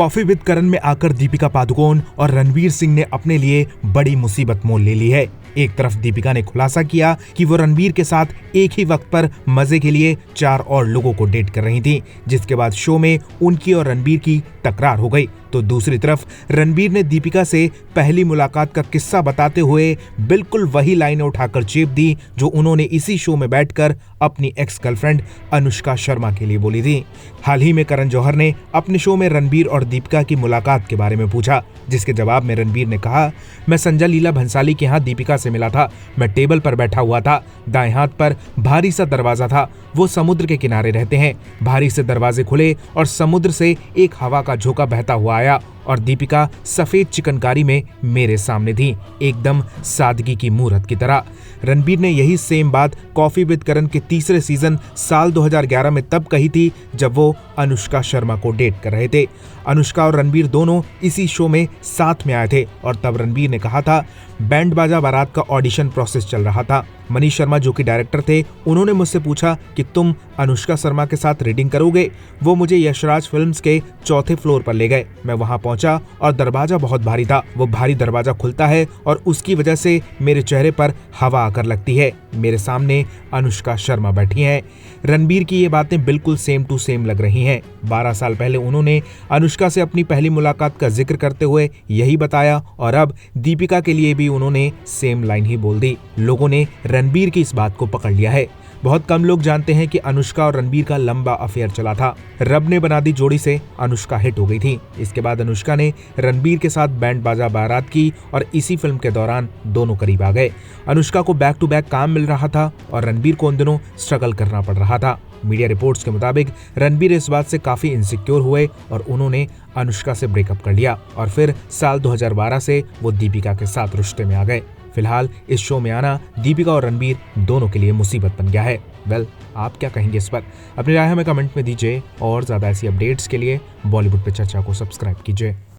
Coffee with करण में आकर दीपिका पादुकोण और रणवीर सिंह ने अपने लिए बड़ी मुसीबत मोल ले ली है। एक तरफ दीपिका ने खुलासा किया कि वो रणवीर के साथ एक ही वक्त पर मजे के लिए 4 और लोगों को डेट कर रही थी, जिसके बाद शो में उनकी और रणवीर की तकरार हो गई। तो दूसरी तरफ रणवीर ने दीपिका से पहली मुलाकात का किस्सा बताते हुए बिल्कुल वही लाइनें उठाकर चेप दी जो उन्होंने इसी शो में बैठकर अपनी एक्स गर्लफ्रेंड अनुष्का शर्मा के लिए बोली थी। हाल ही में करण जौहर ने अपने शो में रणवीर और दीपिका की मुलाकात के बारे में पूछा, जिसके जवाब में रणवीर ने कहा, मैं संजय लीला भंसाली के यहाँ दीपिका से मिला था। मैं टेबल पर बैठा हुआ था, दाएं हाथ पर भारी सा दरवाजा था। वो समुद्र के किनारे रहते हैं। भारी से दरवाजे खुले और समुद्र से एक हवा का झोंका बहता हुआ आया और दीपिका सफेद चिकनकारी में मेरे सामने थी, एकदम सादगी की मूरत की तरह। रणवीर ने यही सेम बात कॉफी विद करण के तीसरे सीजन साल 2011 में तब कही थी, जब वो अनुष्का शर्मा को डेट कर रहे थे। अनुष्का और रणवीर दोनों इसी शो में साथ में आए थे और तब रणवीर ने कहा था, बैंड बाजा बारात का ऑडिशन प्रोसेस चल रहा था। मनीष शर्मा जो कि डायरेक्टर थे, उन्होंने मुझसे पूछा कि तुम अनुष्का शर्मा के साथ रीडिंग करोगे। वो मुझे यशराज फिल्म्स के 4थे फ्लोर पर ले गए। मैं वहां पहुंचा और दरवाजा बहुत भारी था। वो भारी दरवाजा खुलता है और उसकी वजह से मेरे चेहरे पर हवा आकर लगती है। मेरे सामने अनुष्का शर्मा बैठी हैं। रणवीर की ये बातें बिल्कुल सेम टू सेम लग रही हैं। 12 साल पहले उन्होंने अनुष्का से अपनी पहली मुलाकात का जिक्र करते हुए यही बताया और अब दीपिका के लिए भी उन्होंने सेम लाइन ही बोल दी। लोगों ने रणवीर की इस बात को पकड़ लिया है। बहुत कम लोग जानते हैं कि अनुष्का और रणवीर का लंबा अफेयर चला था। रब ने बना दी जोड़ी से अनुष्का हिट हो गई थी। इसके बाद अनुष्का ने रणवीर के साथ बैंड बाजा बारात की और इसी फिल्म के दौरान दोनों करीब आ गए। अनुष्का को बैक टू बैक काम मिल रहा था और रणवीर को उन दिनों स्ट्रगल करना पड़ रहा था। मीडिया रिपोर्ट्स के मुताबिक रणवीर इस बात से काफी इनसिक्योर हुए और उन्होंने अनुष्का से ब्रेकअप कर लिया और फिर साल 2012 से वो दीपिका के साथ रिश्ते में आ गए। फिलहाल इस शो में आना दीपिका और रणवीर दोनों के लिए मुसीबत बन गया है। आप क्या कहेंगे इस पर? अपनी राय हमें कमेंट में दीजिए और ज्यादा ऐसी अपडेट्स के लिए बॉलीवुड पे चर्चा को सब्सक्राइब कीजिए।